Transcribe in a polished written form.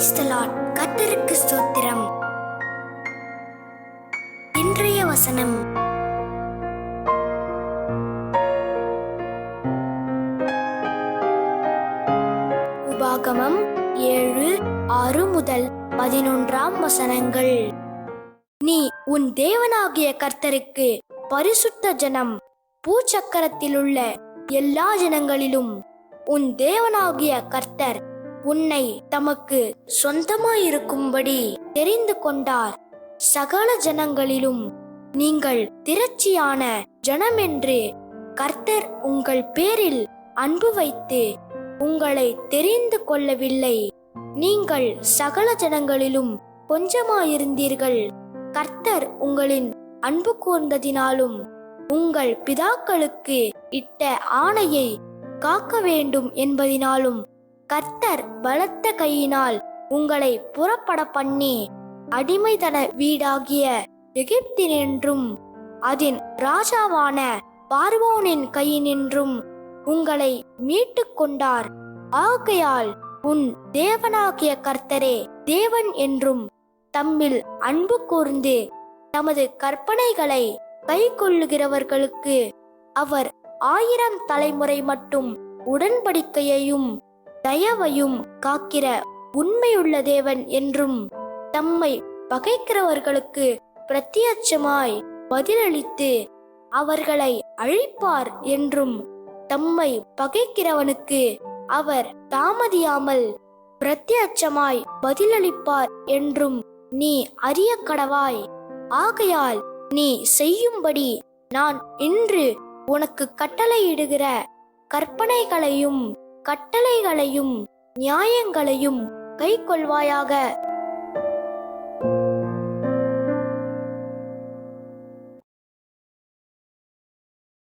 Praise the Lord. கர்த்தருக்கு ஸ்தோத்திரம். இன்றைய வசனம் உபாகமம் 7:6 முதல் 11 வசனங்கள். நீ உன் தேவனாகிய கர்த்தருக்கு பரிசுத்த ஜனம், பூச்சக்கரத்திலுள்ள எல்லா ஜனங்களிலும் உன் தேவனாகிய கர்த்தர் உன்னை தமக்கு சொந்தமாயிருக்கும்படி தெரிந்து கொண்டார். சகல ஜனங்களிலும் நீங்கள் திரட்சியான ஜனமென்று கர்த்தர் உங்கள் பேரில் அன்பு வைத்து உங்களை தெரிந்து கொள்ளவில்லை. நீங்கள் சகல ஜனங்களிலும் கொஞ்சமாயிருந்தீர்கள். கர்த்தர் உங்களின் அன்பு கூர்ந்ததினாலும் உங்கள் பிதாக்களுக்கு இட்ட ஆணையை காக்க வேண்டும் என்பதினாலும் கர்த்தர் பலத்த கையினால் உங்களை புறப்பட பண்ணி அடிமைத்தன வீடாகிய எகிப்தினின்றும் அதன் ராஜாவான பார்வோனின் கையினின்றும் உங்களை மீட்டு கொண்டார். ஆகையால் உன் தேவனாகிய கர்த்தரே தேவன் என்றும் தம்மில் அன்பு கூர்ந்து தமது கற்பனைகளை கை கொள்ளுகிறவர்களுக்கு அவர் 1000 தலைமுறை மட்டும் உடன்படிக்கையையும் தயவையும் காக்கிற உண்மையுள்ள தேவன் என்றும் தம்மை பகைக்கிறவர்களுக்கு பிரத்யட்சமாய் பதிலளித்து அவர்களை அழிப்பார் என்றும் தம்மை பகைக்கிறவனுக்கு அவர் தாமதியாமல் பிரத்யட்சமாய் பதிலளிப்பார் என்றும் நீ அறிய கடவாய். ஆகையால் நீ செய்யும்படி நான் இன்று உனக்கு கட்டளையிடுகிற கற்பனைகளையும் கட்டளைகளையும் நியாயங்களையும் கை கொள்வாயாக.